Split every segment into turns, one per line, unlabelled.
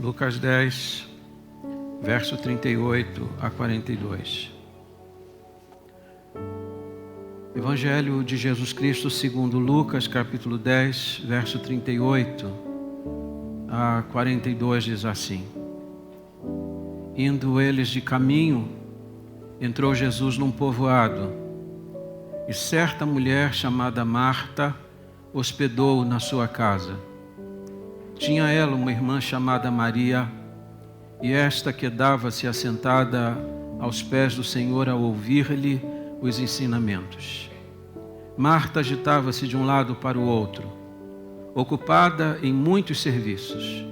Lucas 10, verso 38 a 42. Evangelho de Jesus Cristo segundo Lucas, capítulo 10, verso 38 a 42 diz assim: Indo eles de caminho, entrou Jesus num povoado, e certa mulher chamada Marta hospedou-o na sua casa. Tinha ela uma irmã chamada Maria, e esta quedava-se assentada aos pés do Senhor ao ouvir-lhe os ensinamentos. Marta agitava-se de um lado para o outro, ocupada em muitos serviços.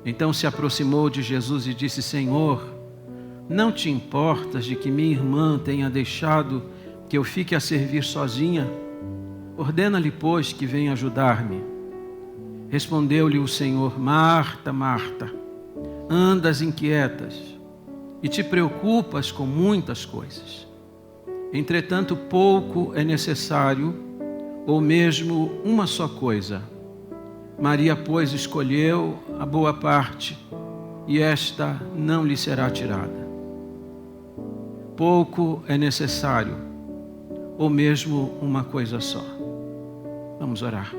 Então se aproximou de Jesus e disse: Senhor, não te importas de que minha irmã tenha deixado que eu fique a servir sozinha? Ordena-lhe, pois, que venha ajudar-me. Respondeu-lhe o Senhor: Marta, Marta, andas inquietas e te preocupas com muitas coisas. Entretanto, pouco é necessário, ou mesmo uma só coisa. Maria, pois, escolheu a boa parte, e esta não lhe será tirada. Pouco é necessário, ou mesmo uma coisa só. Vamos orar.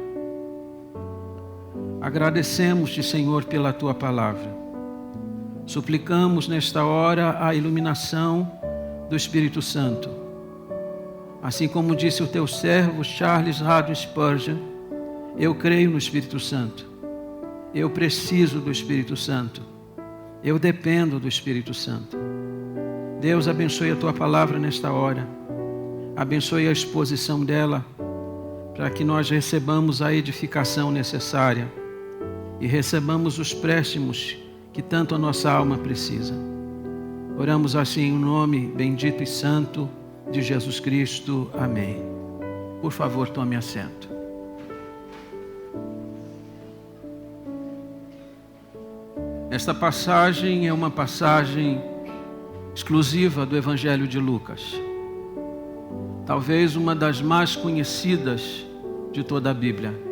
Agradecemos-te, Senhor, pela Tua palavra. Suplicamos nesta hora a iluminação do Espírito Santo. Assim como disse o Teu servo Charles Haddon Spurgeon, eu creio no Espírito Santo. Eu preciso do Espírito Santo. Eu dependo do Espírito Santo. Deus, abençoe a Tua palavra nesta hora. Abençoe a exposição dela, para que nós recebamos a edificação necessária e recebamos os préstimos que tanto a nossa alma precisa. Oramos assim em nome bendito e santo de Jesus Cristo. Amém. Por favor, tome assento. Esta passagem é uma passagem exclusiva do Evangelho de Lucas. Talvez uma das mais conhecidas de toda a Bíblia.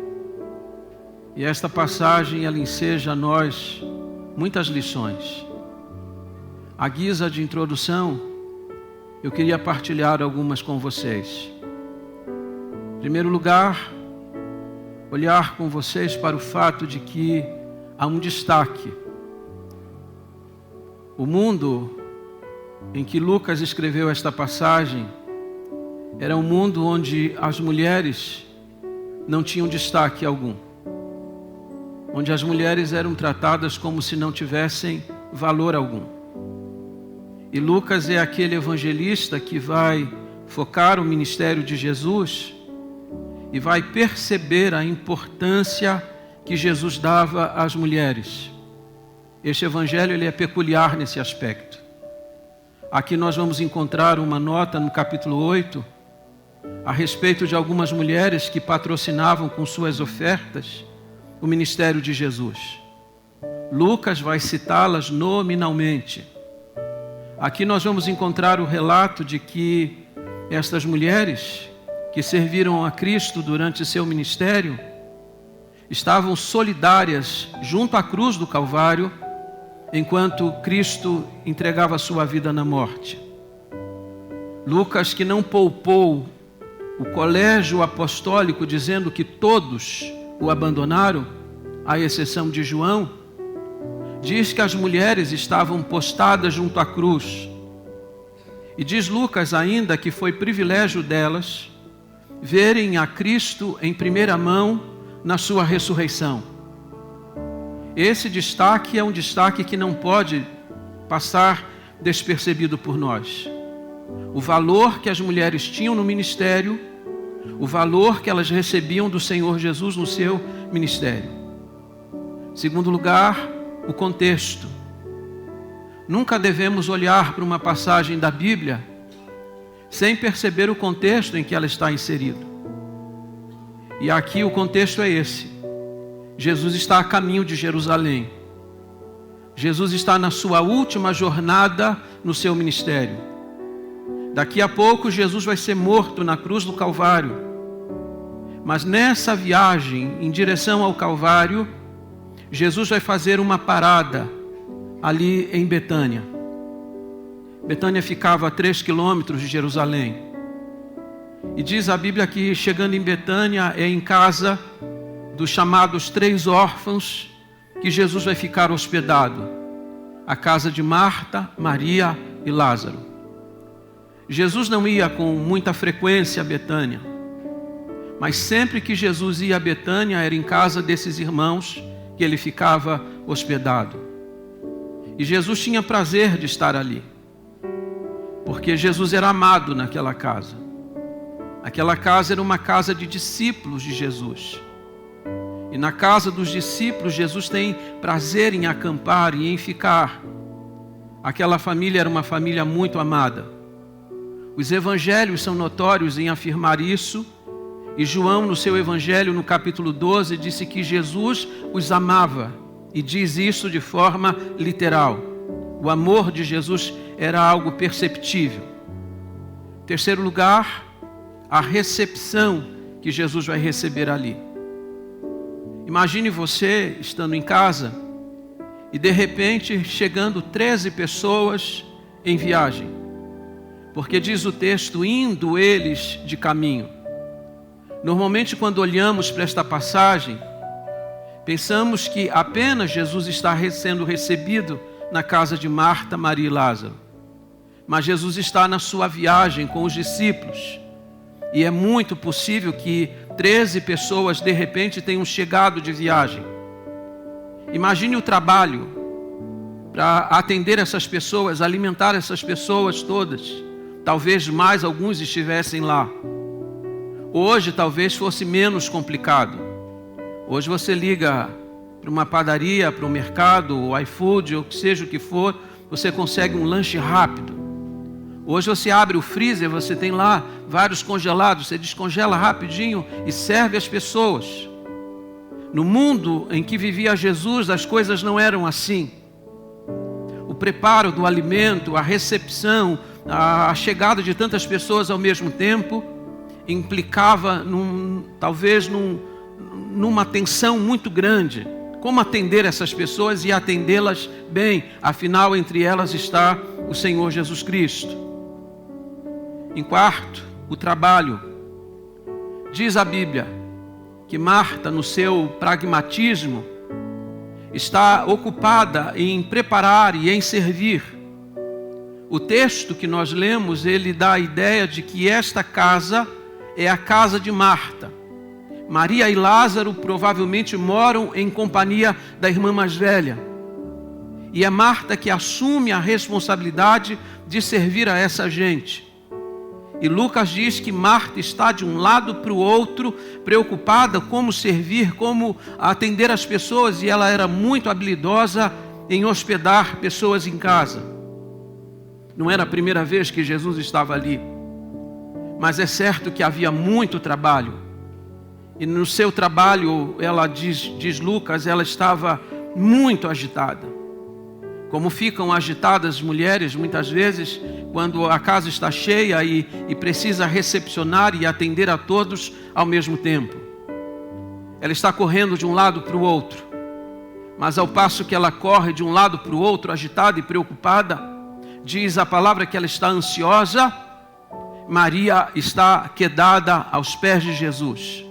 E esta passagem, ela enseja a nós muitas lições. À guisa de introdução, eu queria partilhar algumas com vocês. Em primeiro lugar, olhar com vocês para o fato de que há um destaque. O mundo em que Lucas escreveu esta passagem era um mundo onde as mulheres não tinham destaque algum. Onde as mulheres eram tratadas como se não tivessem valor algum. E Lucas é aquele evangelista que vai focar o ministério de Jesus e vai perceber a importância que Jesus dava às mulheres. Este evangelho ele é peculiar nesse aspecto. Aqui nós vamos encontrar uma nota no capítulo 8 a respeito de algumas mulheres que patrocinavam com suas ofertas o ministério de Jesus. Lucas vai citá-las nominalmente. Aqui nós vamos encontrar o relato de que estas mulheres que serviram a Cristo durante seu ministério estavam solidárias junto à cruz do Calvário, enquanto Cristo entregava sua vida na morte. Lucas, que não poupou o colégio apostólico, dizendo que todos o abandonaram, à exceção de João, diz que as mulheres estavam postadas junto à cruz. E diz Lucas ainda que foi privilégio delas verem a Cristo em primeira mão na sua ressurreição. Esse destaque é um destaque que não pode passar despercebido por nós. O valor que as mulheres tinham no ministério, o valor que elas recebiam do Senhor Jesus no seu ministério. Segundo lugar, o contexto. Nunca devemos olhar para uma passagem da Bíblia sem perceber o contexto em que ela está inserida. E aqui o contexto é esse. Jesus está a caminho de Jerusalém. Jesus está na sua última jornada no seu ministério. Daqui a pouco Jesus vai ser morto na cruz do Calvário. Mas nessa viagem em direção ao Calvário, Jesus vai fazer uma parada ali em Betânia. Betânia ficava a 3 quilômetros de Jerusalém. E diz a Bíblia que chegando em Betânia é em casa dos chamados 3 órfãos que Jesus vai ficar hospedado. A casa de Marta, Maria e Lázaro. Jesus não ia com muita frequência a Betânia, mas sempre que Jesus ia a Betânia era em casa desses irmãos que ele ficava hospedado. E Jesus tinha prazer de estar ali, porque Jesus era amado naquela casa. Aquela casa era uma casa de discípulos de Jesus. E na casa dos discípulos, Jesus tem prazer em acampar e em ficar. Aquela família era uma família muito amada. Os evangelhos são notórios em afirmar isso. E João, no seu evangelho, no capítulo 12, disse que Jesus os amava. E diz isso de forma literal. O amor de Jesus era algo perceptível. Terceiro lugar, a recepção que Jesus vai receber ali. Imagine você estando em casa e de repente chegando 13 pessoas em viagem. Porque diz o texto, indo eles de caminho. Normalmente quando olhamos para esta passagem, pensamos que apenas Jesus está sendo recebido na casa de Marta, Maria e Lázaro. Mas Jesus está na sua viagem com os discípulos. E é muito possível que 13 pessoas de repente tenham chegado de viagem. Imagine o trabalho para atender essas pessoas, alimentar essas pessoas todas. Talvez mais alguns estivessem lá. Hoje talvez fosse menos complicado. Hoje você liga para uma padaria, para um mercado, o iFood, ou seja o que for, você consegue um lanche rápido. Hoje você abre o freezer, você tem lá vários congelados, você descongela rapidinho e serve as pessoas. No mundo em que vivia Jesus, as coisas não eram assim. O preparo do alimento, a recepção, a chegada de tantas pessoas ao mesmo tempo, implicava talvez numa tensão muito grande. Como atender essas pessoas e atendê-las bem? Afinal, entre elas está o Senhor Jesus Cristo. Em quarto, o trabalho. Diz a Bíblia que Marta, no seu pragmatismo, está ocupada em preparar e em servir. O texto que nós lemos, ele dá a ideia de que esta casa é a casa de Marta. Maria e Lázaro provavelmente moram em companhia da irmã mais velha. E é Marta que assume a responsabilidade de servir a essa gente. E Lucas diz que Marta está de um lado para o outro, preocupada como servir, como atender as pessoas, e ela era muito habilidosa em hospedar pessoas em casa. Não era a primeira vez que Jesus estava ali, mas é certo que havia muito trabalho. E no seu trabalho, ela diz Lucas, ela estava muito agitada. Como ficam agitadas as mulheres muitas vezes quando a casa está cheia e precisa recepcionar e atender a todos ao mesmo tempo. Ela está correndo de um lado para o outro, mas ao passo que ela corre de um lado para o outro, agitada e preocupada, diz a palavra que ela está ansiosa. Maria está quedada aos pés de Jesus.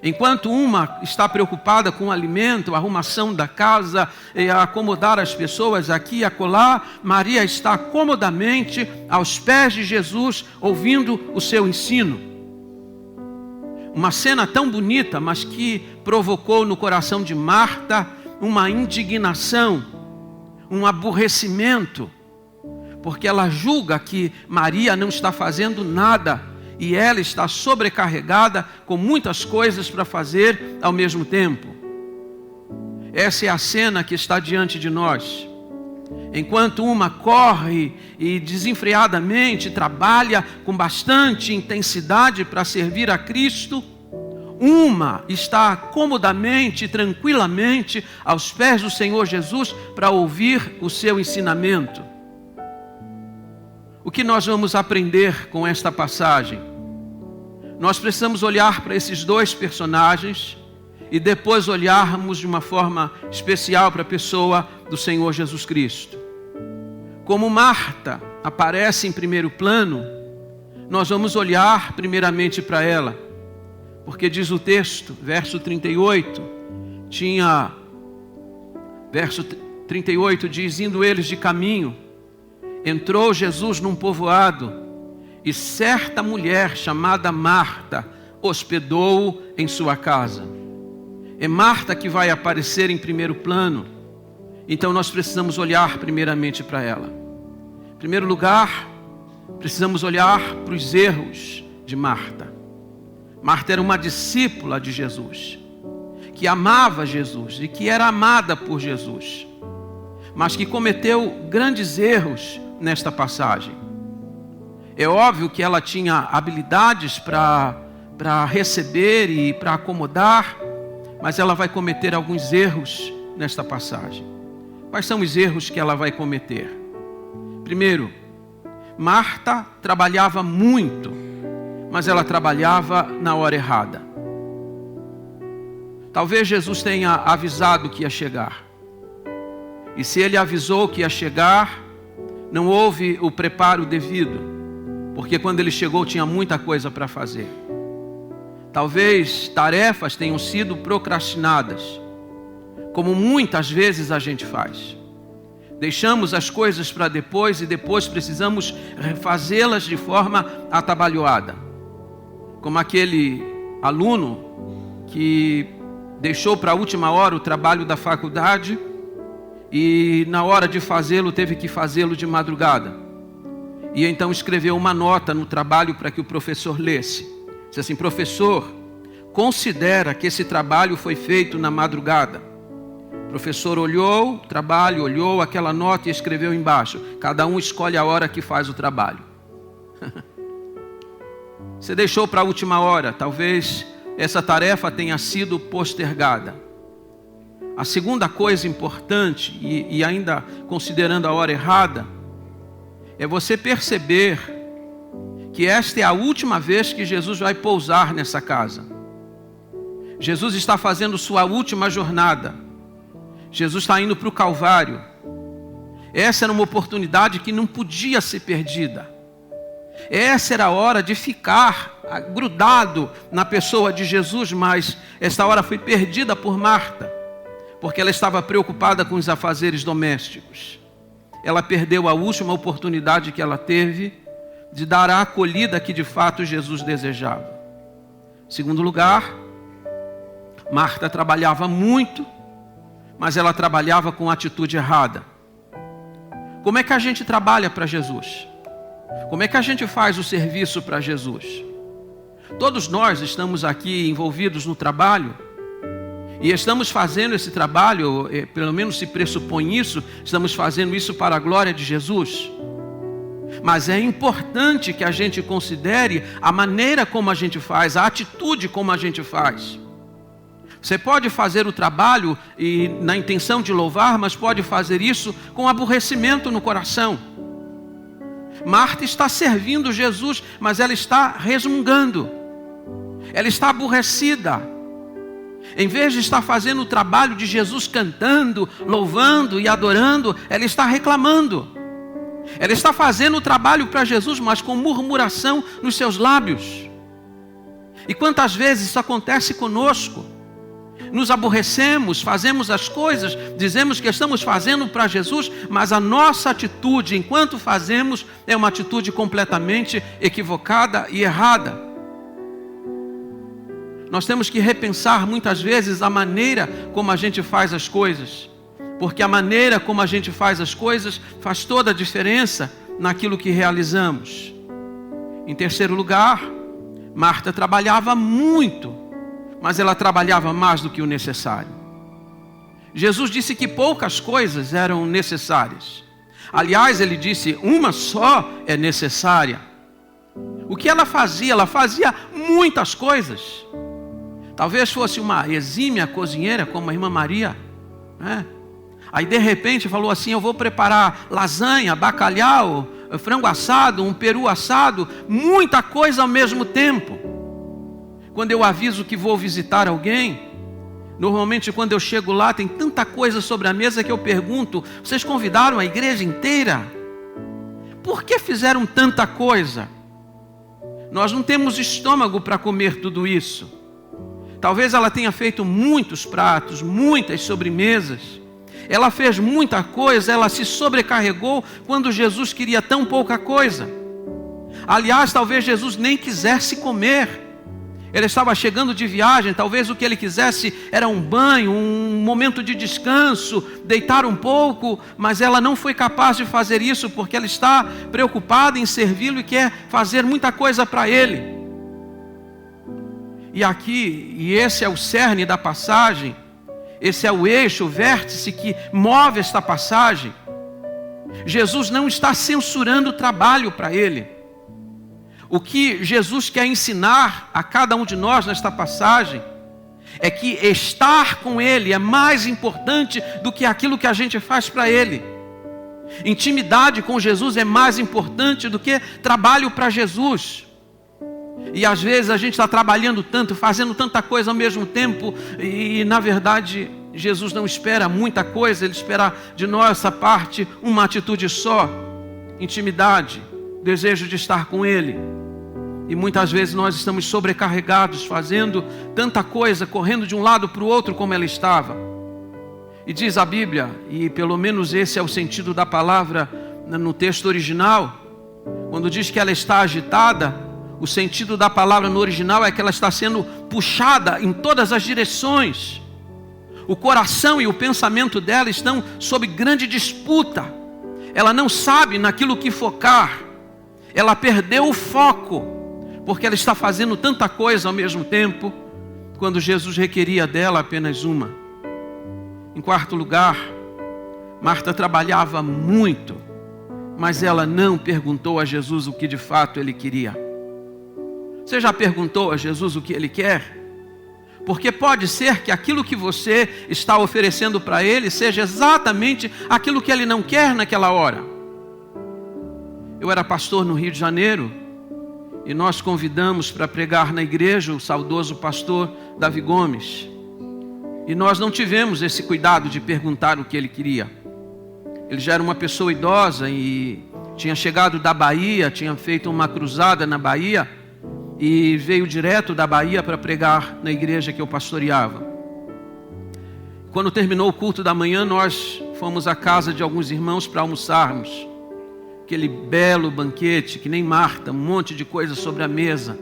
Enquanto uma está preocupada com o alimento, a arrumação da casa, e a acomodar as pessoas aqui e acolá, Maria está comodamente aos pés de Jesus, ouvindo o seu ensino. Uma cena tão bonita, mas que provocou no coração de Marta uma indignação, um aborrecimento, porque ela julga que Maria não está fazendo nada, e ela está sobrecarregada com muitas coisas para fazer ao mesmo tempo. Essa é a cena que está diante de nós. Enquanto uma corre e desenfreadamente trabalha com bastante intensidade para servir a Cristo, uma está comodamente, tranquilamente aos pés do Senhor Jesus para ouvir o seu ensinamento. O que nós vamos aprender com esta passagem? Nós precisamos olhar para esses dois personagens e depois olharmos de uma forma especial para a pessoa do Senhor Jesus Cristo. Como Marta aparece em primeiro plano, nós vamos olhar primeiramente para ela, porque diz o texto, verso 38, verso 38 diz: indo eles de caminho, entrou Jesus num povoado, e certa mulher chamada Marta hospedou-o em sua casa. É Marta que vai aparecer em primeiro plano, então nós precisamos olhar primeiramente para ela. Em primeiro lugar, precisamos olhar para os erros de Marta. Marta era uma discípula de Jesus, que amava Jesus e que era amada por Jesus, mas que cometeu grandes erros nesta passagem. É óbvio que ela tinha habilidades para receber e para acomodar, mas ela vai cometer alguns erros nesta passagem. Quais são os erros que ela vai cometer? Primeiro, Marta trabalhava muito, mas ela trabalhava na hora errada. Talvez Jesus tenha avisado que ia chegar. E se ele avisou que ia chegar, não houve o preparo devido, porque quando ele chegou tinha muita coisa para fazer. Talvez tarefas tenham sido procrastinadas, como muitas vezes a gente faz. Deixamos as coisas para depois e depois precisamos fazê-las de forma atabalhoada. Como aquele aluno que deixou para a última hora o trabalho da faculdade e na hora de fazê-lo teve que fazê-lo de madrugada. E então escreveu uma nota no trabalho para que o professor lesse. Disse assim: professor, considera que esse trabalho foi feito na madrugada. O professor olhou o trabalho, olhou aquela nota e escreveu embaixo: cada um escolhe a hora que faz o trabalho. Você deixou para a última hora, talvez essa tarefa tenha sido postergada. A segunda coisa importante, e ainda considerando a hora errada, é você perceber que esta é a última vez que Jesus vai pousar nessa casa. Jesus está fazendo sua última jornada. Jesus está indo para o Calvário. Essa era uma oportunidade que não podia ser perdida. Essa era a hora de ficar grudado na pessoa de Jesus, mas essa hora foi perdida por Marta, porque ela estava preocupada com os afazeres domésticos. Ela perdeu a última oportunidade que ela teve de dar a acolhida que de fato Jesus desejava. Em segundo lugar, Marta trabalhava muito, mas ela trabalhava com atitude errada. Como é que a gente trabalha para Jesus? Como é que a gente faz o serviço para Jesus? Todos nós estamos aqui envolvidos no trabalho e estamos fazendo esse trabalho, pelo menos se pressupõe isso, estamos fazendo isso para a glória de Jesus. Mas é importante que a gente considere a maneira como a gente faz, a atitude como a gente faz. Você pode fazer o trabalho e na intenção de louvar, mas pode fazer isso com aborrecimento no coração. Marta está servindo Jesus, mas ela está resmungando. Ela está aborrecida. Em vez de estar fazendo o trabalho de Jesus cantando, louvando e adorando, ela está reclamando. Ela está fazendo o trabalho para Jesus, mas com murmuração nos seus lábios. E quantas vezes isso acontece conosco? Nos aborrecemos, fazemos as coisas, dizemos que estamos fazendo para Jesus, mas a nossa atitude enquanto fazemos é uma atitude completamente equivocada e errada. Nós temos que repensar muitas vezes a maneira como a gente faz as coisas, porque a maneira como a gente faz as coisas faz toda a diferença naquilo que realizamos. Em terceiro lugar, Marta trabalhava muito, mas ela trabalhava mais do que o necessário. Jesus disse que poucas coisas eram necessárias. Aliás, ele disse, uma só é necessária. O que ela fazia? Ela fazia muitas coisas. Talvez fosse uma exímia cozinheira, como a irmã Maria, né? Aí de repente falou assim, eu vou preparar lasanha, bacalhau, frango assado, um peru assado, muita coisa ao mesmo tempo. Quando eu aviso que vou visitar alguém, Normalmente quando eu chego lá tem tanta coisa sobre a mesa que eu pergunto: vocês convidaram a igreja inteira? Por que fizeram tanta coisa? Nós não temos estômago para comer tudo isso. Talvez ela tenha feito muitos pratos, muitas sobremesas. Ela fez muita coisa, ela se sobrecarregou quando Jesus queria tão pouca coisa. Aliás, talvez Jesus nem quisesse comer. Ele estava chegando de viagem, talvez o que ele quisesse era um banho, um momento de descanso, deitar um pouco, mas ela não foi capaz de fazer isso porque ela está preocupada em servi-lo e quer fazer muita coisa para ele. E aqui, e esse é o cerne da passagem, esse é o eixo, o vértice que move esta passagem. Jesus não está censurando o trabalho para ele. O que Jesus quer ensinar a cada um de nós nesta passagem é que estar com Ele é mais importante do que aquilo que a gente faz para Ele. Intimidade com Jesus é mais importante do que trabalho para Jesus. E às vezes a gente está trabalhando tanto, fazendo tanta coisa ao mesmo tempo, e na verdade Jesus não espera muita coisa, Ele espera de nós essa parte, uma atitude só: intimidade, desejo de estar com Ele. E muitas vezes nós estamos sobrecarregados, fazendo tanta coisa, correndo de um lado para o outro como ela estava. E diz a Bíblia, e pelo menos esse é o sentido da palavra no texto original, quando diz que ela está agitada, o sentido da palavra no original é que ela está sendo puxada em todas as direções. O coração e o pensamento dela estão sob grande disputa. Ela não sabe naquilo que focar. Ela perdeu o foco, porque ela está fazendo tanta coisa ao mesmo tempo, quando Jesus requeria dela apenas uma. Em quarto lugar, Marta trabalhava muito, mas ela não perguntou a Jesus o que de fato ele queria. Você já perguntou a Jesus o que ele quer? Porque pode ser que aquilo que você está oferecendo para ele seja exatamente aquilo que ele não quer naquela hora. Eu era pastor no Rio de Janeiro, e nós convidamos para pregar na igreja o saudoso pastor Davi Gomes. E nós não tivemos esse cuidado de perguntar o que ele queria. Ele já era uma pessoa idosa e tinha chegado da Bahia, tinha feito uma cruzada na Bahia e veio direto da Bahia para pregar na igreja que eu pastoreava. Quando terminou o culto da manhã, nós fomos à casa de alguns irmãos para almoçarmos. Aquele belo banquete, que nem Marta, um monte de coisa sobre a mesa.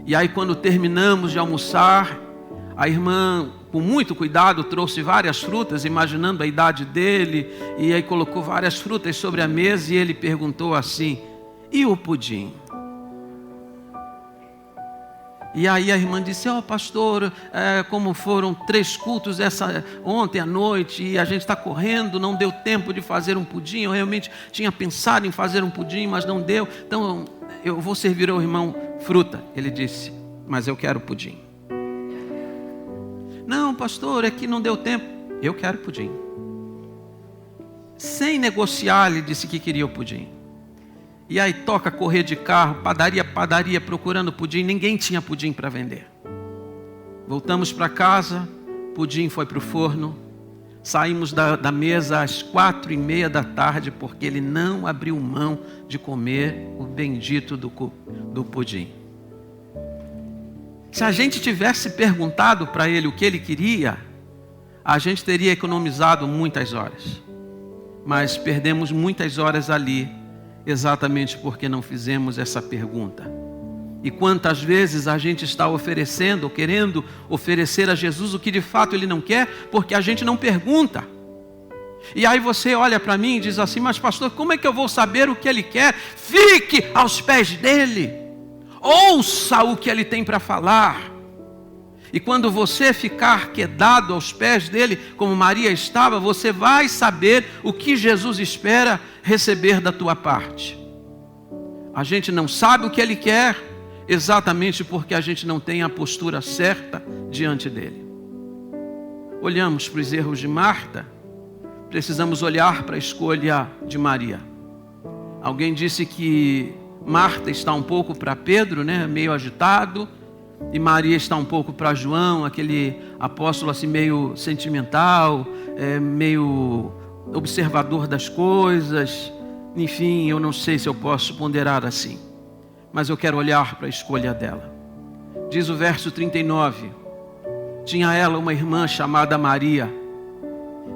E aí quando terminamos de almoçar, a irmã, com muito cuidado, trouxe várias frutas, imaginando a idade dele, e aí colocou várias frutas sobre a mesa, e ele perguntou assim: e o pudim? E aí a irmã disse: pastor, como foram 3 cultos ontem à noite, e a gente está correndo, não deu tempo de fazer um pudim. Eu realmente tinha pensado em fazer um pudim, mas não deu. Então eu vou servir ao irmão fruta. Ele disse: mas eu quero pudim. Não, pastor, é que não deu tempo. Eu quero pudim. Sem negociar, ele disse que queria o pudim. E aí toca correr de carro, padaria, procurando pudim. Ninguém tinha pudim para vender. Voltamos para casa, pudim foi para o forno. Saímos da mesa às 4:30 da tarde, porque ele não abriu mão de comer o bendito do pudim. Se a gente tivesse perguntado para ele o que ele queria, a gente teria economizado muitas horas. Mas perdemos muitas horas ali, exatamente porque não fizemos essa pergunta. E quantas vezes a gente está oferecendo, ou querendo oferecer a Jesus o que de fato Ele não quer, porque a gente não pergunta. E aí você olha para mim e diz assim: mas pastor, como é que eu vou saber o que Ele quer? Fique aos pés dEle, ouça o que Ele tem para falar. E quando você ficar quedado aos pés dEle, como Maria estava, você vai saber o que Jesus espera receber da tua parte. A gente não sabe o que Ele quer, exatamente porque a gente não tem a postura certa diante dEle. Olhamos para os erros de Marta, precisamos olhar para a escolha de Maria. Alguém disse que Marta está um pouco para Pedro, meio agitado, E Maria está um pouco para João, aquele apóstolo assim meio sentimental, meio observador das coisas. Enfim, eu não sei se eu posso ponderar assim, mas eu quero olhar para a escolha dela. Diz o verso 39, tinha ela uma irmã chamada Maria,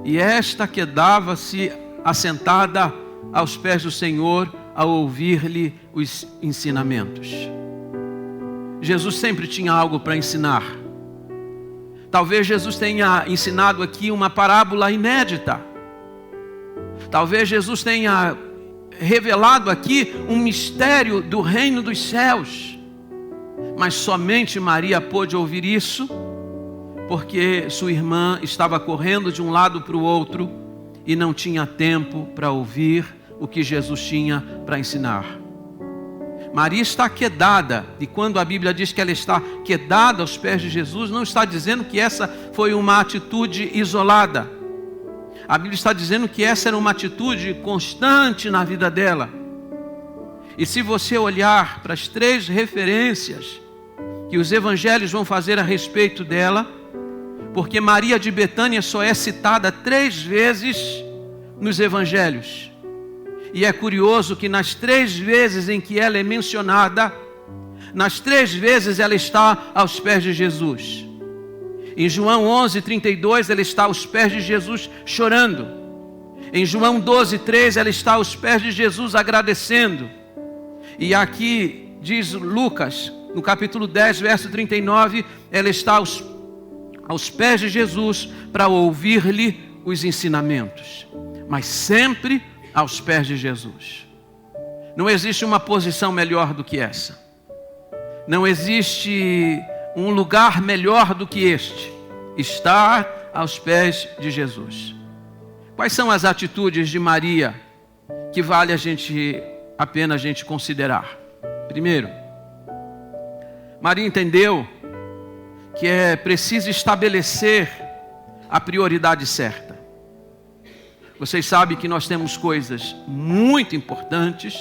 e esta quedava-se assentada aos pés do Senhor, a ouvir-lhe os ensinamentos. Jesus sempre tinha algo para ensinar. Talvez Jesus tenha ensinado aqui uma parábola inédita. Talvez Jesus tenha revelado aqui um mistério do reino dos céus. Mas somente Maria pôde ouvir isso, porque sua irmã estava correndo de um lado para o outro e não tinha tempo para ouvir o que Jesus tinha para ensinar. Maria está quedada, e quando a Bíblia diz que ela está quedada aos pés de Jesus, não está dizendo que essa foi uma atitude isolada. A Bíblia está dizendo que essa era uma atitude constante na vida dela. E se você olhar para as 3 referências que os evangelhos vão fazer a respeito dela, porque Maria de Betânia só é citada 3 vezes nos evangelhos. E é curioso que nas 3 vezes em que ela é mencionada, nas 3 vezes ela está aos pés de Jesus. Em João 11:32 ela está aos pés de Jesus chorando. Em João 12:3 ela está aos pés de Jesus agradecendo. E aqui diz Lucas, no capítulo 10, verso 39, ela está aos pés de Jesus para ouvir-lhe os ensinamentos. Mas sempre aos pés de Jesus. Não existe uma posição melhor do que essa. Não existe um lugar melhor do que este. Estar aos pés de Jesus. Quais são as atitudes de Maria que vale a pena a gente considerar? Primeiro, Maria entendeu que é preciso estabelecer a prioridade certa. Vocês sabem que nós temos coisas muito importantes,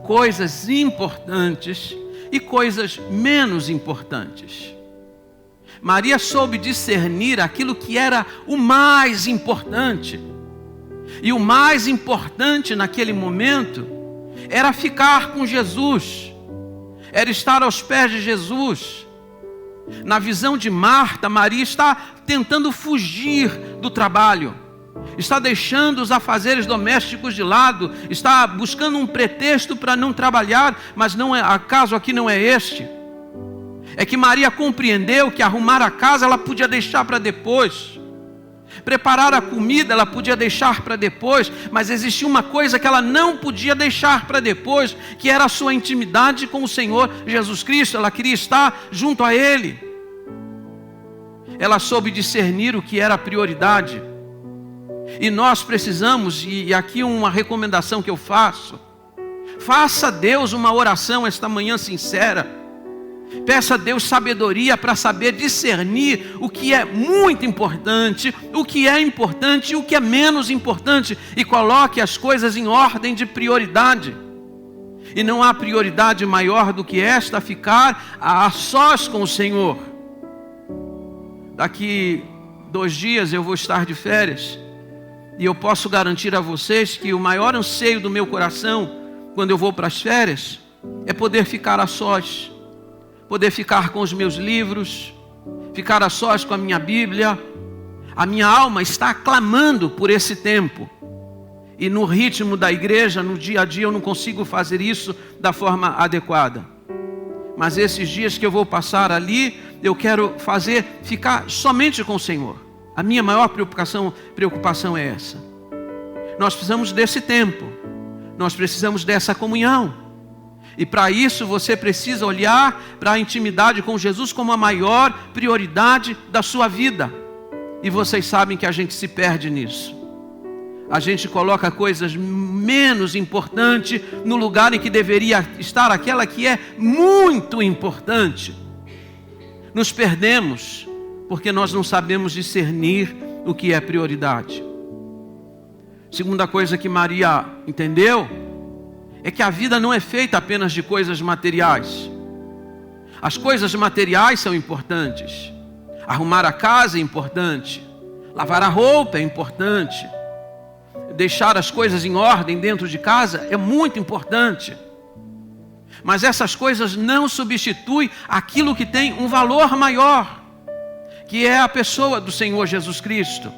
coisas importantes e coisas menos importantes. Maria soube discernir aquilo que era o mais importante. E o mais importante naquele momento era ficar com Jesus, era estar aos pés de Jesus. Na visão de Marta, Maria está tentando fugir do trabalho, está deixando os afazeres domésticos de lado, está buscando um pretexto para não trabalhar, mas não é, acaso aqui não é este. É que Maria compreendeu que arrumar a casa ela podia deixar para depois, preparar a comida ela podia deixar para depois, mas existia uma coisa que ela não podia deixar para depois, que era a sua intimidade com o Senhor Jesus Cristo. Ela queria estar junto a Ele. Ela soube discernir o que era a prioridade. E nós precisamos, e aqui uma recomendação que eu faço: faça a Deus uma oração esta manhã sincera. Peça a Deus sabedoria para saber discernir o que é muito importante, o que é importante e o que é menos importante, e coloque as coisas em ordem de prioridade. E não há prioridade maior do que esta, ficar a sós com o Senhor. Daqui 2 dias eu vou estar de férias, e eu posso garantir a vocês que o maior anseio do meu coração, quando eu vou para as férias, é poder ficar a sós. Poder ficar com os meus livros, ficar a sós com a minha Bíblia. A minha alma está clamando por esse tempo. E no ritmo da igreja, no dia a dia, eu não consigo fazer isso da forma adequada. Mas esses dias que eu vou passar ali, eu quero ficar somente com o Senhor. A minha maior preocupação é essa. Nós precisamos desse tempo. Nós precisamos dessa comunhão. E para isso você precisa olhar para a intimidade com Jesus como a maior prioridade da sua vida. E vocês sabem que a gente se perde nisso. A gente coloca coisas menos importantes no lugar em que deveria estar aquela que é muito importante. Nos perdemos porque nós não sabemos discernir o que é prioridade. Segunda coisa que Maria entendeu é que a vida não é feita apenas de coisas materiais. As coisas materiais são importantes. Arrumar a casa é importante. Lavar a roupa é importante. Deixar as coisas em ordem dentro de casa é muito importante. Mas essas coisas não substituem aquilo que tem um valor maior, que é a pessoa do Senhor Jesus Cristo.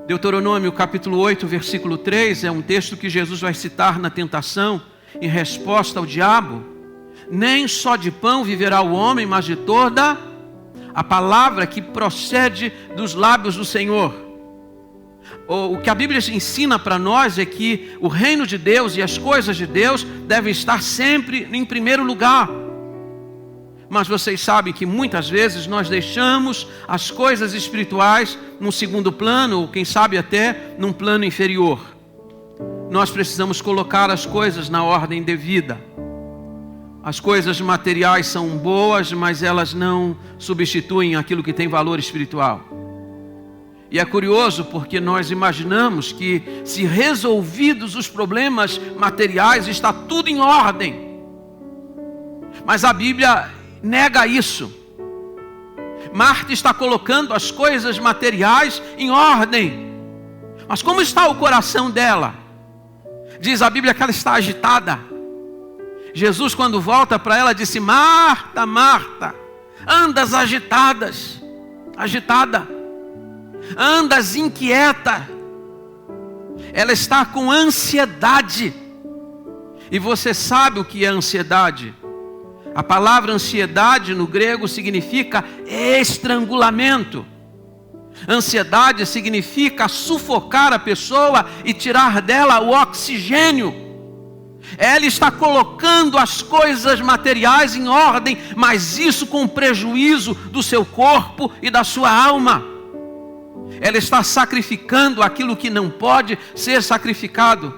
Deuteronômio capítulo 8, versículo 3, é um texto que Jesus vai citar na tentação, em resposta ao diabo. Nem só de pão viverá o homem, mas de toda a palavra que procede dos lábios do Senhor. O que a Bíblia ensina para nós é que o reino de Deus e as coisas de Deus devem estar sempre em primeiro lugar. Mas vocês sabem que muitas vezes nós deixamos as coisas espirituais num segundo plano, ou quem sabe até num plano inferior. Nós precisamos colocar as coisas na ordem devida. As coisas materiais são boas, mas elas não substituem aquilo que tem valor espiritual. E é curioso porque nós imaginamos que, se resolvidos os problemas materiais, está tudo em ordem. Mas a Bíblia nega isso. Marta está colocando as coisas materiais em ordem. Mas como está o coração dela? Diz a Bíblia que ela está agitada. Jesus, quando volta para ela, disse: Marta, Marta, andas agitada, andas inquieta. Ela está com ansiedade. E você sabe o que é ansiedade? A palavra ansiedade no grego significa estrangulamento. Ansiedade significa sufocar a pessoa e tirar dela o oxigênio. Ela está colocando as coisas materiais em ordem, mas isso com prejuízo do seu corpo e da sua alma. Ela está sacrificando aquilo que não pode ser sacrificado,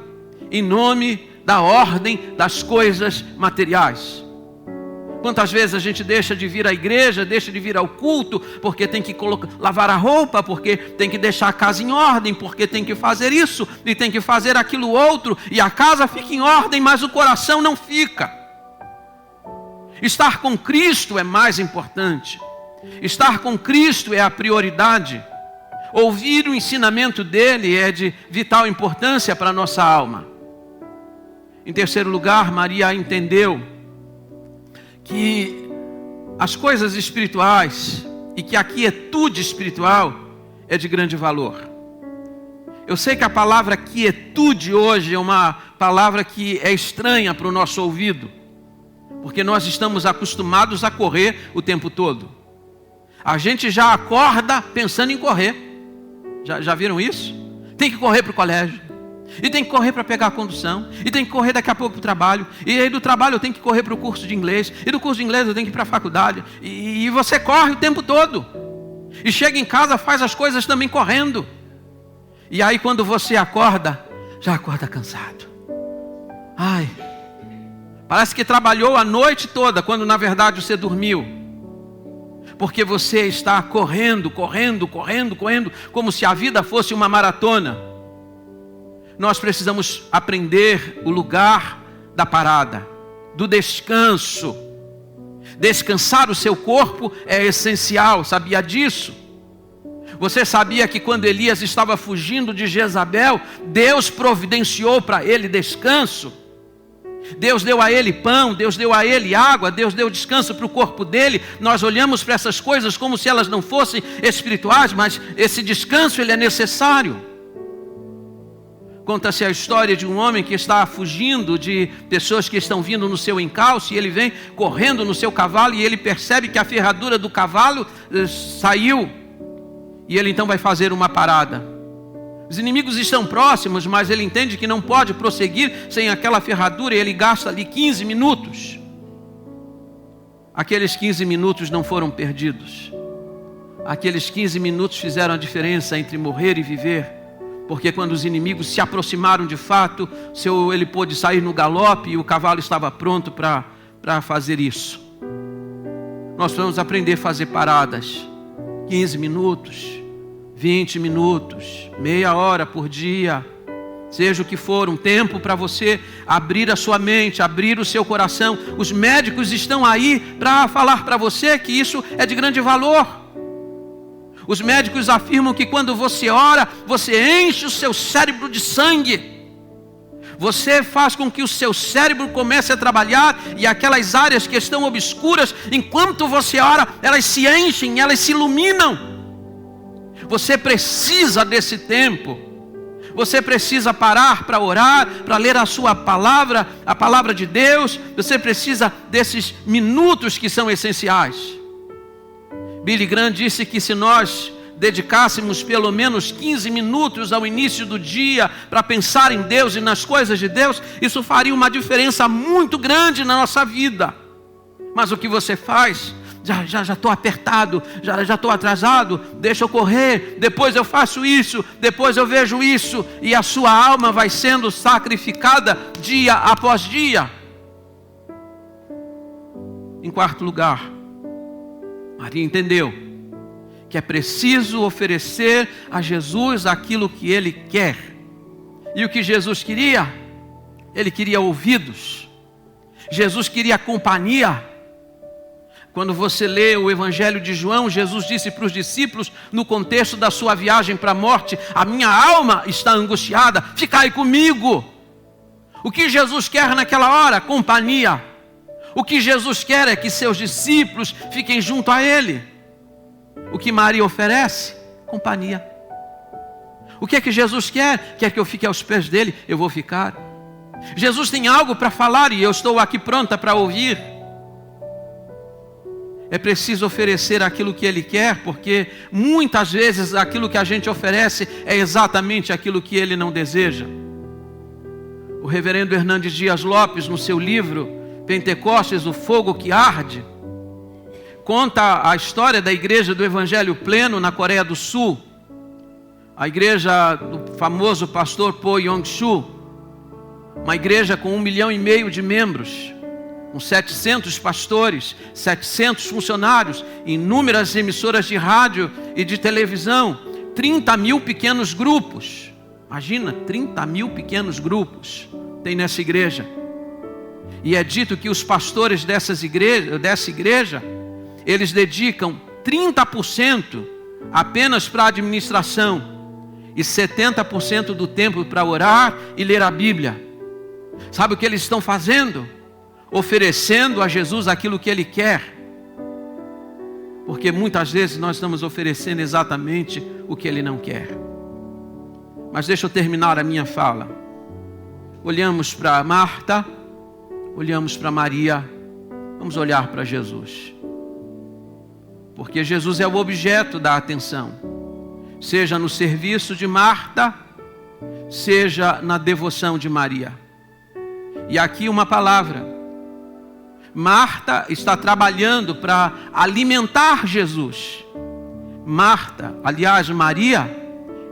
em nome da ordem das coisas materiais. Quantas vezes a gente deixa de vir à igreja, deixa de vir ao culto, porque tem que lavar a roupa, porque tem que deixar a casa em ordem, porque tem que fazer isso e tem que fazer aquilo outro, e a casa fica em ordem, mas o coração não fica. Estar com Cristo é mais importante. Estar com Cristo é a prioridade. Ouvir o ensinamento dele é de vital importância para a nossa alma. Em terceiro lugar, Maria entendeu que as coisas espirituais e que a quietude espiritual é de grande valor. Eu sei que a palavra quietude hoje é uma palavra que é estranha para o nosso ouvido, porque nós estamos acostumados a correr o tempo todo. A gente já acorda pensando em correr. Já viram isso? Tem que correr para o colégio, e tem que correr para pegar a condução, e tem que correr daqui a pouco para o trabalho, e aí do trabalho eu tenho que correr para o curso de inglês, e do curso de inglês eu tenho que ir para a faculdade, e você corre o tempo todo, e chega em casa, faz as coisas também correndo, e aí quando você acorda, já acorda cansado. Ai, parece que trabalhou a noite toda, quando na verdade você dormiu, porque você está correndo, como se a vida fosse uma maratona. Nós precisamos aprender o lugar da parada, do descanso. Descansar o seu corpo é essencial, sabia disso? Você sabia que quando Elias estava fugindo de Jezabel, Deus providenciou para ele descanso? Deus deu a ele pão, Deus deu a ele água, Deus deu descanso para o corpo dele. Nós olhamos para essas coisas como se elas não fossem espirituais, mas esse descanso ele é necessário. Conta-se a história de um homem que está fugindo de pessoas que estão vindo no seu encalço, e ele vem correndo no seu cavalo, e ele percebe que a ferradura do cavalo saiu, e ele então vai fazer uma parada. Os inimigos estão próximos, mas ele entende que não pode prosseguir sem aquela ferradura, e ele gasta ali 15 minutos. Aqueles 15 minutos não foram perdidos. Aqueles 15 minutos fizeram a diferença entre morrer e viver. Porque quando os inimigos se aproximaram de fato, ele pôde sair no galope e o cavalo estava pronto para fazer isso. Nós vamos aprender a fazer paradas. 15 minutos, 20 minutos, meia hora por dia, seja o que for, um tempo para você abrir a sua mente, abrir o seu coração. Os médicos estão aí para falar para você que isso é de grande valor. Os médicos afirmam que quando você ora, você enche o seu cérebro de sangue. Você faz com que o seu cérebro comece a trabalhar e aquelas áreas que estão obscuras, enquanto você ora, elas se enchem, elas se iluminam. Você precisa desse tempo. Você precisa parar para orar, para ler a sua palavra, a palavra de Deus. Você precisa desses minutos que são essenciais. Billy Graham disse que se nós dedicássemos pelo menos 15 minutos ao início do dia para pensar em Deus e nas coisas de Deus, isso faria uma diferença muito grande na nossa vida. Mas o que você faz? Já estou apertado, já estou atrasado, deixa eu correr, depois eu faço isso, depois eu vejo isso, e a sua alma vai sendo sacrificada dia após dia. Em quarto lugar, Maria entendeu que é preciso oferecer a Jesus aquilo que Ele quer. E o que Jesus queria? Ele queria ouvidos. Jesus queria companhia. Quando você lê o Evangelho de João, Jesus disse para os discípulos, no contexto da sua viagem para a morte: a minha alma está angustiada, ficai comigo. O que Jesus quer naquela hora? Companhia. O que Jesus quer é que seus discípulos fiquem junto a Ele. O que Maria oferece? Companhia. O que é que Jesus quer? Quer que eu fique aos pés dele? Eu vou ficar. Jesus tem algo para falar e eu estou aqui pronta para ouvir. É preciso oferecer aquilo que Ele quer, porque muitas vezes aquilo que a gente oferece é exatamente aquilo que Ele não deseja. O reverendo Hernandes Dias Lopes, no seu livro Pentecostes, o fogo que arde, conta a história da igreja do Evangelho Pleno na Coreia do Sul. A igreja do famoso pastor Po Yong-Soo, uma igreja com 1,5 milhão de membros, com 700 pastores, 700 funcionários, inúmeras emissoras de rádio e de televisão, 30 mil pequenos grupos. Imagina, 30 mil pequenos grupos tem nessa igreja. E é dito que os pastores dessa igreja, eles dedicam 30% apenas para a administração e 70% do tempo para orar e ler a Bíblia. Sabe o que eles estão fazendo? Oferecendo a Jesus aquilo que Ele quer. Porque muitas vezes nós estamos oferecendo exatamente o que Ele não quer. Mas deixa eu terminar a minha fala. Olhamos para Marta, olhamos para Maria, vamos olhar para Jesus. Porque Jesus é o objeto da atenção. Seja no serviço de Marta, seja na devoção de Maria. E aqui uma palavra. Marta está trabalhando para alimentar Jesus. Maria,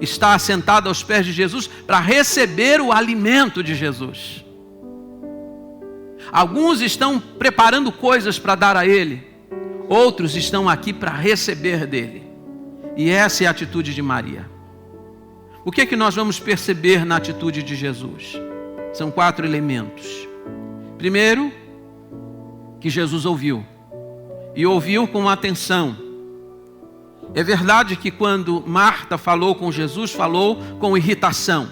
está assentada aos pés de Jesus para receber o alimento de Jesus. Alguns estão preparando coisas para dar a Ele. Outros estão aqui para receber dele. E essa é a atitude de Maria. O que é que nós vamos perceber na atitude de Jesus? São 4 elementos. Primeiro, que Jesus ouviu. E ouviu com atenção. É verdade que quando Marta falou com Jesus, falou com irritação.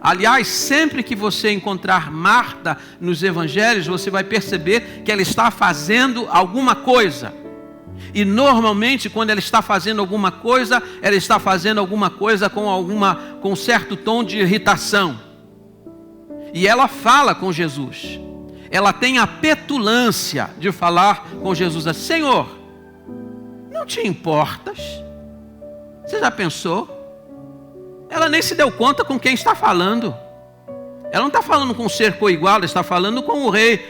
Aliás, sempre que você encontrar Marta nos evangelhos, você vai perceber que ela está fazendo alguma coisa. E normalmente, quando ela está fazendo alguma coisa, ela está fazendo alguma coisa com um certo tom de irritação. E ela fala com Jesus. Ela tem a petulância de falar com Jesus assim: Senhor, não te importas? Você já pensou? Ela nem se deu conta com quem está falando. Ela não está falando com um ser coigual, ela está falando com o rei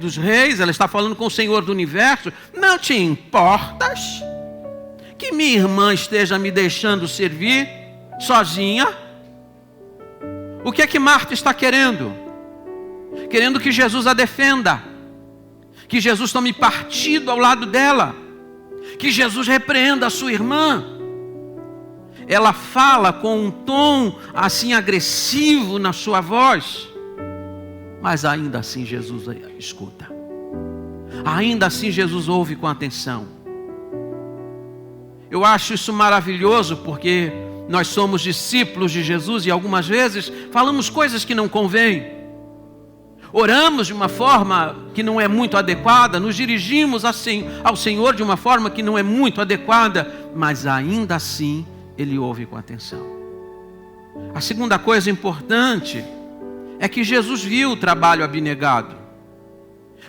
dos reis, ela está falando com o Senhor do universo. Não te importas que minha irmã esteja me deixando servir sozinha? O que é que Marta está querendo? Querendo que Jesus a defenda, que Jesus tome partido ao lado dela, que Jesus repreenda a sua irmã. ela fala com um tom assim agressivo na sua voz, mas ainda assim Jesus escuta. Ainda assim Jesus ouve com atenção. Eu acho isso maravilhoso, porque nós somos discípulos de Jesus e algumas vezes falamos coisas que não convêm. Oramos de uma forma que não é muito adequada, nos dirigimos assim ao Senhor de uma forma que não é muito adequada, mas ainda assim Ele ouve com atenção. A segunda coisa importante é que Jesus viu o trabalho abnegado.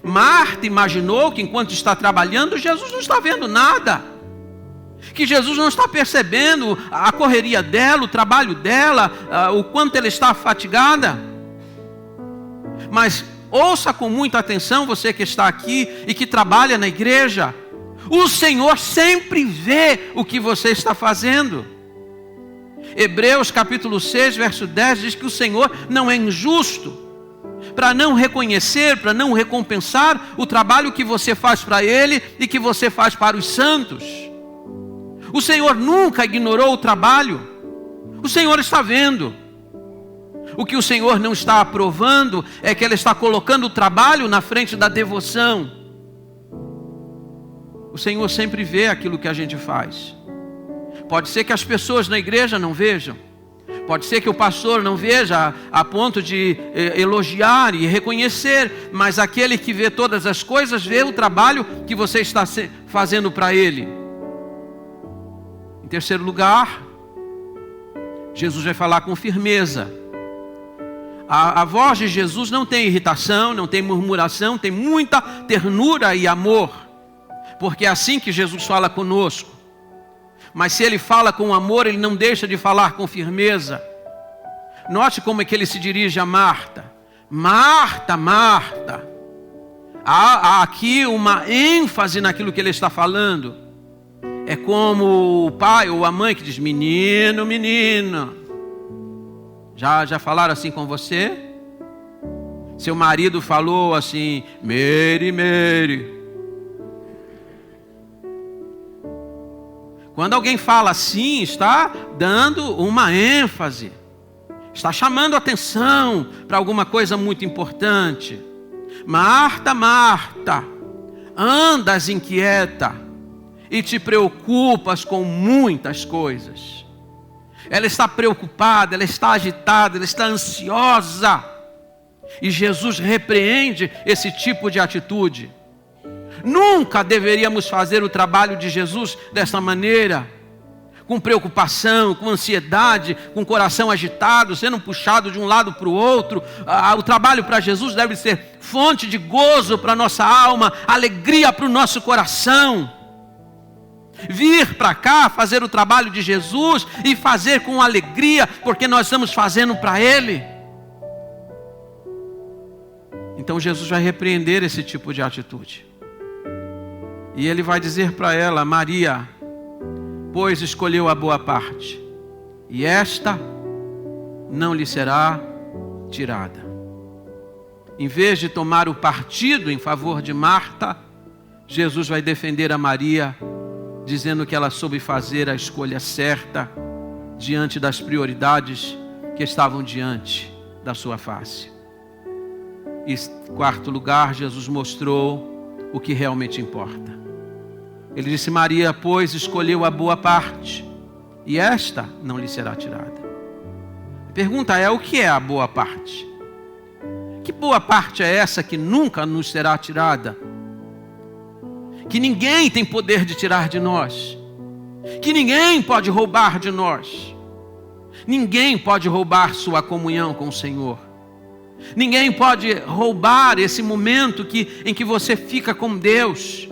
Marta imaginou que enquanto está trabalhando, Jesus não está vendo nada, que Jesus não está percebendo a correria dela, o trabalho dela, o quanto ela está fatigada. Mas ouça com muita atenção, você que está aqui e que trabalha na igreja, o Senhor sempre vê o que você está fazendo. Hebreus capítulo 6, verso 10 diz que o Senhor não é injusto para não reconhecer, para não recompensar o trabalho que você faz para Ele e que você faz para os santos. O Senhor nunca ignorou o trabalho. O Senhor está vendo. O que o Senhor não está aprovando é que Ele está colocando o trabalho na frente da devoção. O Senhor sempre vê aquilo que a gente faz. Pode ser que as pessoas na igreja não vejam. Pode ser que o pastor não veja a ponto de elogiar e reconhecer. Mas aquele que vê todas as coisas vê o trabalho que você está fazendo para Ele. Em terceiro lugar, Jesus vai falar com firmeza. A voz de Jesus não tem irritação, não tem murmuração, tem muita ternura e amor. Porque é assim que Jesus fala conosco. Mas se Ele fala com amor, Ele não deixa de falar com firmeza. Note como é que Ele se dirige a Marta. Marta, Marta. Há aqui uma ênfase naquilo que Ele está falando. É como o pai ou a mãe que diz: menino, menino. Já falaram assim com você? Seu marido falou assim: Mary, Mary. Quando alguém fala assim, está dando uma ênfase, está chamando atenção para alguma coisa muito importante. Marta, Marta, andas inquieta e te preocupas com muitas coisas. Ela está preocupada, ela está agitada, ela está ansiosa. E Jesus repreende esse tipo de atitude. Nunca deveríamos fazer o trabalho de Jesus dessa maneira, com preocupação, com ansiedade, com o coração agitado, sendo puxado de um lado para o outro. O trabalho para Jesus deve ser fonte de gozo para a nossa alma, alegria para o nosso coração. Vir para cá, fazer o trabalho de Jesus e fazer com alegria, porque nós estamos fazendo para Ele. Então Jesus vai repreender esse tipo de atitude. E Ele vai dizer para ela: Maria, pois escolheu a boa parte, e esta não lhe será tirada. Em vez de tomar o partido em favor de Marta, Jesus vai defender a Maria, dizendo que ela soube fazer a escolha certa diante das prioridades que estavam diante da sua face. E em quarto lugar, Jesus mostrou o que realmente importa. Ele disse: Maria, pois, escolheu a boa parte, e esta não lhe será tirada. A pergunta é: o que é a boa parte? Que boa parte é essa que nunca nos será tirada? Que ninguém tem poder de tirar de nós, que ninguém pode roubar de nós. Ninguém pode roubar sua comunhão com o Senhor. Ninguém pode roubar esse momento em que você fica com Deus.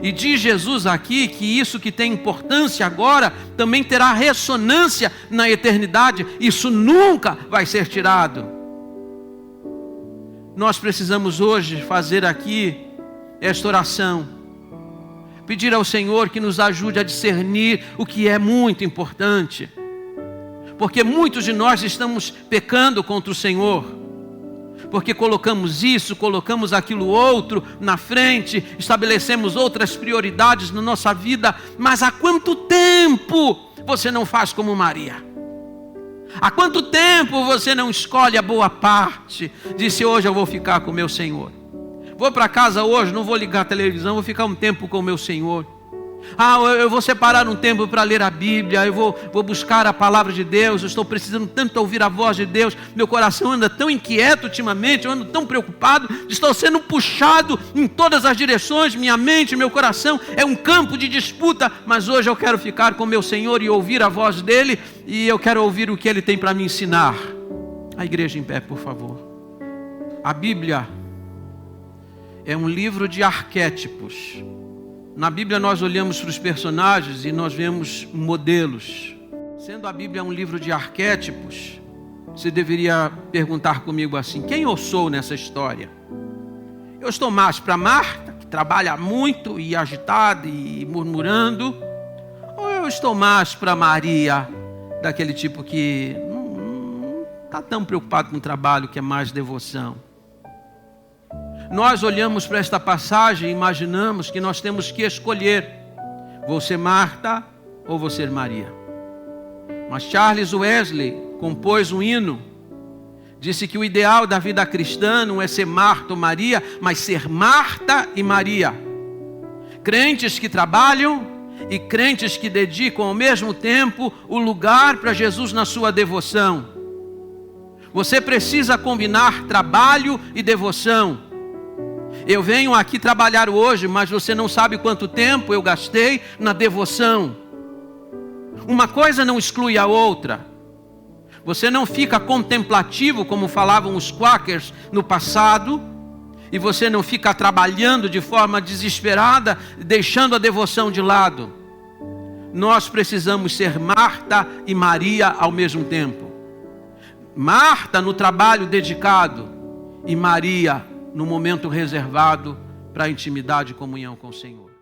E diz Jesus aqui que isso que tem importância agora também terá ressonância na eternidade. Isso nunca vai ser tirado. Nós precisamos hoje fazer aqui esta oração. Pedir ao Senhor que nos ajude a discernir o que é muito importante. Porque muitos de nós estamos pecando contra o Senhor. Porque colocamos isso, colocamos aquilo outro na frente, estabelecemos outras prioridades na nossa vida. Mas há quanto tempo você não faz como Maria? Há quanto tempo você não escolhe a boa parte? Disse, hoje eu vou ficar com o meu Senhor. Vou para casa hoje, não vou ligar a televisão, vou ficar um tempo com o meu Senhor. Eu vou separar um tempo para ler a Bíblia, eu vou buscar a palavra de Deus, eu estou precisando tanto ouvir a voz de Deus, meu coração anda tão inquieto ultimamente, eu ando tão preocupado, estou sendo puxado em todas as direções, minha mente, meu coração é um campo de disputa, mas hoje eu quero ficar com meu Senhor e ouvir a voz dEle, e eu quero ouvir o que Ele tem para me ensinar. A igreja em pé, por favor. A Bíblia é um livro de arquétipos. Na Bíblia nós olhamos para os personagens e nós vemos modelos. Sendo a Bíblia um livro de arquétipos, você deveria perguntar comigo assim, quem eu sou nessa história? Eu estou mais para Marta, que trabalha muito e agitada e murmurando, ou eu estou mais para Maria, daquele tipo que não está tão preocupado com o trabalho, que é mais devoção? Nós olhamos para esta passagem e imaginamos que nós temos que escolher, vou ser Marta ou vou ser Maria. Mas Charles Wesley compôs um hino, disse que o ideal da vida cristã não é ser Marta ou Maria, mas ser Marta e Maria. Crentes que trabalham e crentes que dedicam ao mesmo tempo o lugar para Jesus na sua devoção. Você precisa combinar trabalho e devoção. Eu venho aqui trabalhar hoje, mas você não sabe quanto tempo eu gastei na devoção. Uma coisa não exclui a outra. Você não fica contemplativo, como falavam os quakers no passado, e você não fica trabalhando de forma desesperada, deixando a devoção de lado. Nós precisamos ser Marta e Maria ao mesmo tempo. Marta no trabalho dedicado e Maria no momento reservado para a intimidade e comunhão com o Senhor.